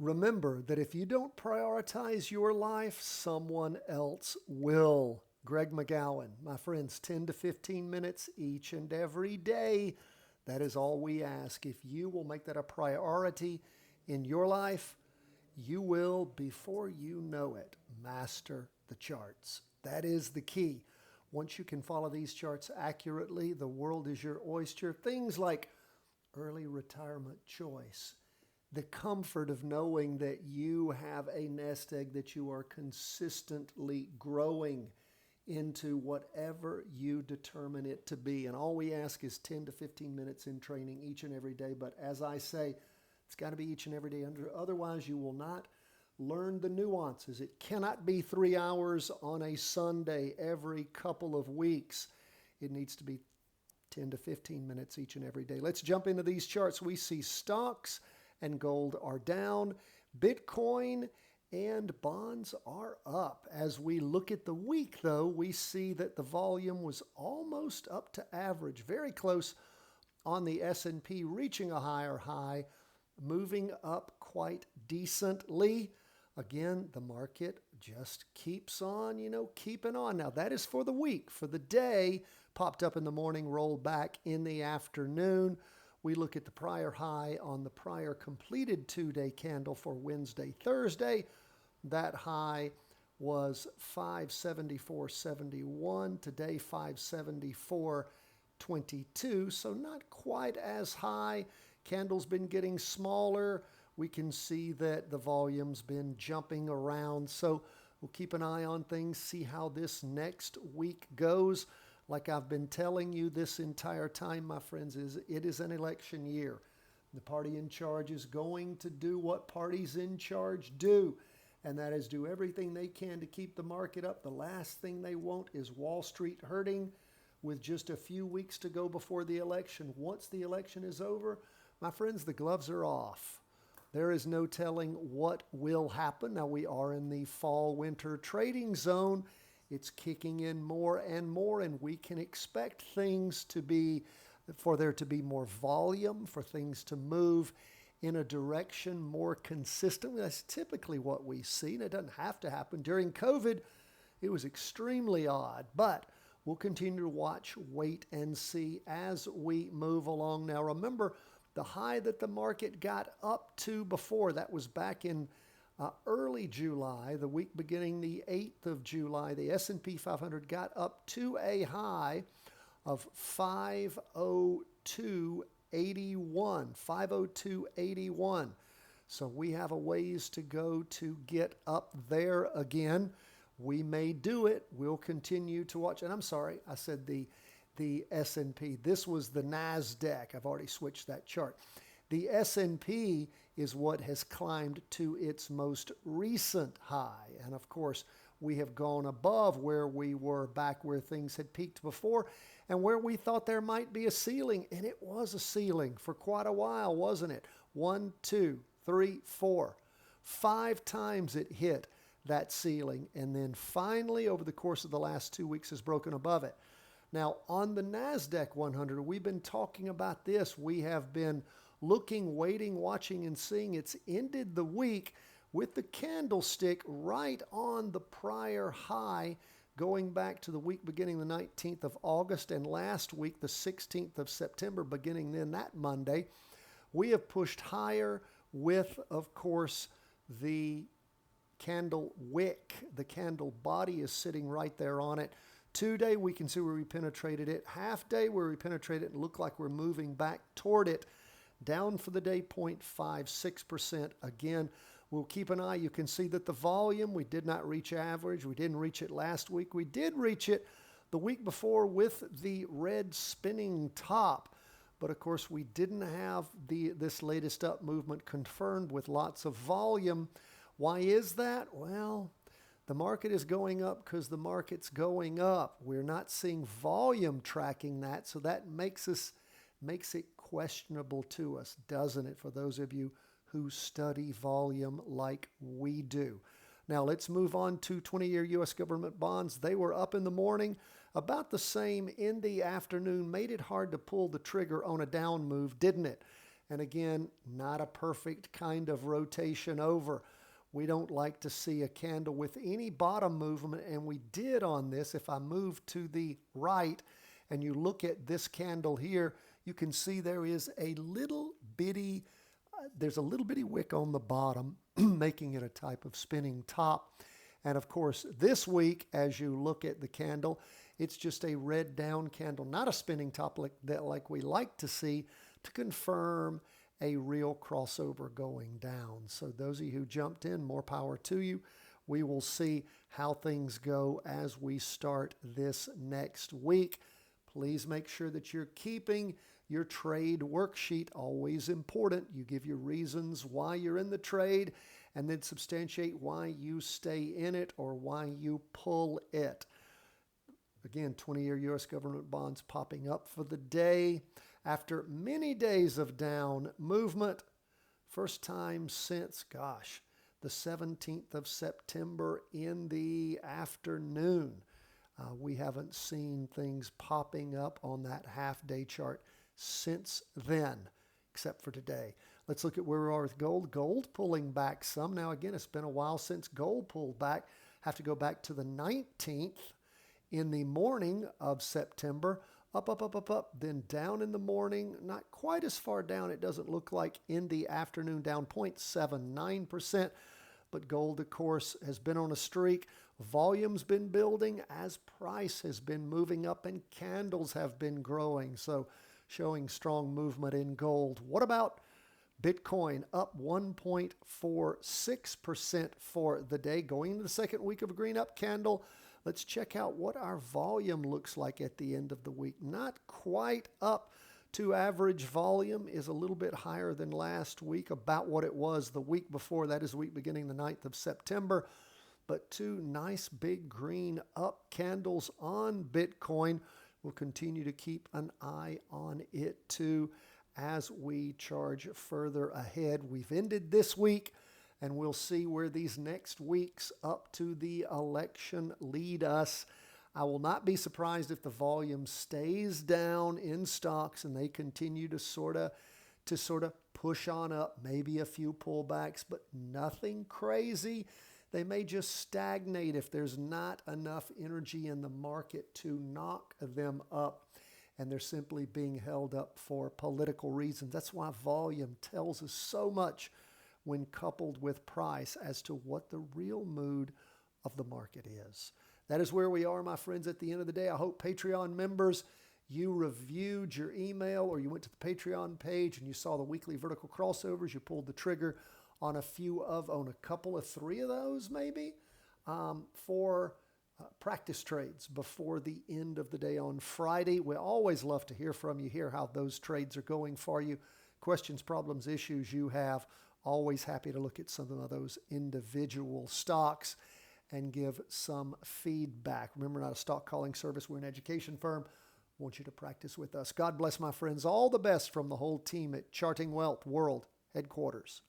Remember that if you don't prioritize your life, someone else will. Greg McKeown, my friends, 10 to 15 minutes each and every day. That is all we ask. If you will make that a priority in your life, you will, before you know it, master the charts. That is the key. Once you can follow these charts accurately, the world is your oyster. Things like early retirement choice, the comfort of knowing that you have a nest egg that you are consistently growing into whatever you determine it to be. And all we ask is 10 to 15 minutes in training each and every day. But as I say, it's got to be each and every day. Otherwise, you will not learn the nuances. It cannot be 3 hours on a Sunday every couple of weeks. It needs to be 10 to 15 minutes each and every day. Let's jump into these charts. We see stocks and gold are down. Bitcoin and bonds are up. As we look at the week, though, we see that the volume was almost up to average, very close on the S&P, reaching a higher high, moving up quite decently. Again, the market just keeps on, keeping on. Now, that is for the week. For the day, popped up in the morning, rolled back in the afternoon. We look at the prior high on the prior completed 2-day candle for Wednesday, Thursday. That high was 574.71. Today, 574.22. So not quite as high. Candle's been getting smaller. We can see that the volume's been jumping around. So we'll keep an eye on things, see how this next week goes. Like I've been telling you this entire time, my friends, it is an election year. The party in charge is going to do what parties in charge do, and that is do everything they can to keep the market up. The last thing they want is Wall Street hurting with just a few weeks to go before the election. Once the election is over, my friends, the gloves are off. There is no telling what will happen. Now, we are in the fall-winter trading zone. It's kicking in more and more, and we can expect for there to be more volume, for things to move in a direction more consistently. That's typically what we see, and it doesn't have to happen. During COVID, it was extremely odd, but we'll continue to watch, wait, and see as we move along. Now, remember, the high that the market got up to before, that was back in early July, the week beginning the 8th of July, the S&P 500 got up to a high of 502.81. 502.81. So we have a ways to go to get up there again. We may do it. We'll continue to watch. And I'm sorry, I said the S&P. This was the NASDAQ. I've already switched that chart. The S&P is what has climbed to its most recent high. And of course, we have gone above where we were back where things had peaked before and where we thought there might be a ceiling. And it was a ceiling for quite a while, wasn't it? 1, 2, 3, 4. 5 times it hit that ceiling. And then finally, over the course of the last 2 weeks, has broken above it. Now, on the NASDAQ 100, we've been talking about this. We have been looking, waiting, watching, and seeing. It's ended the week with the candlestick right on the prior high, going back to the week beginning the 19th of August and last week, the 16th of September, beginning then that Monday. We have pushed higher with, of course, the candle wick. The candle body is sitting right there on it. 2-day, we can see where we penetrated it. Half day, where we penetrated it and look like we're moving back toward it. Down for the day, 0.56%. Again, we'll keep an eye. You can see that the volume, we did not reach average. We didn't reach it last week. We did reach it the week before with the red spinning top. But of course, we didn't have this latest up movement confirmed with lots of volume. Why is that? Well, the market is going up because the market's going up. We're not seeing volume tracking that, so that makes it questionable to us, doesn't it, for those of you who study volume like we do. Now let's move on to 20-year U.S. government bonds. They were up in the morning, about the same in the afternoon. Made it hard to pull the trigger on a down move, didn't it? And again, not a perfect kind of rotation over. We don't like to see a candle with any bottom movement, and we did on this. If I move to the right and you look at this candle here, you can see there is a little bitty, there's a little bitty wick on the bottom, making it a type of spinning top. And of course, this week, as you look at the candle, it's just a red down candle, not a spinning top like we like to see, to confirm a real crossover going down. So those of you who jumped in, more power to you. We will see how things go as we start this next week. Please make sure that you're keeping your trade worksheet, always important. You give your reasons why you're in the trade and then substantiate why you stay in it or why you pull it. Again, 20-year U.S. government bonds popping up for the day. After many days of down movement, first time since, the 17th of September in the afternoon. We haven't seen things popping up on that half-day chart since then, except for today. Let's look at where we are with gold. Gold pulling back some. Now, again, it's been a while since gold pulled back. Have to go back to the 19th in the morning of September. Up, then down in the morning, not quite as far down, it doesn't look like, in the afternoon, down 0.79%. But gold, of course, has been on a streak. Volume's been building as price has been moving up and candles have been growing. So showing strong movement in gold. What about Bitcoin? Up 1.46% for the day, going into the second week of a green up candle. Let's check out what our volume looks like at the end of the week. Not quite up to average. Volume is a little bit higher than last week, about what it was the week before. That is the week beginning the 9th of September. But two nice big green up candles on Bitcoin. We'll continue to keep an eye on it too as we charge further ahead. We've ended this week, and we'll see where these next weeks up to the election lead us. I will not be surprised if the volume stays down in stocks and they continue to sort of push on up, maybe a few pullbacks, but nothing crazy. They may just stagnate if there's not enough energy in the market to knock them up, and they're simply being held up for political reasons. That's why volume tells us so much when coupled with price as to what the real mood of the market is. That is where we are, my friends, at the end of the day. I hope Patreon members, you reviewed your email or you went to the Patreon page and you saw the weekly vertical crossovers. You pulled the trigger on a couple of three of those maybe for practice trades before the end of the day on Friday. We always love to hear from you, hear how those trades are going for you. Questions, problems, issues you have. Always happy to look at some of those individual stocks and give some feedback. Remember, not a stock calling service. We're an education firm. I want you to practice with us. God bless, my friends. All the best from the whole team at Charting Wealth World Headquarters.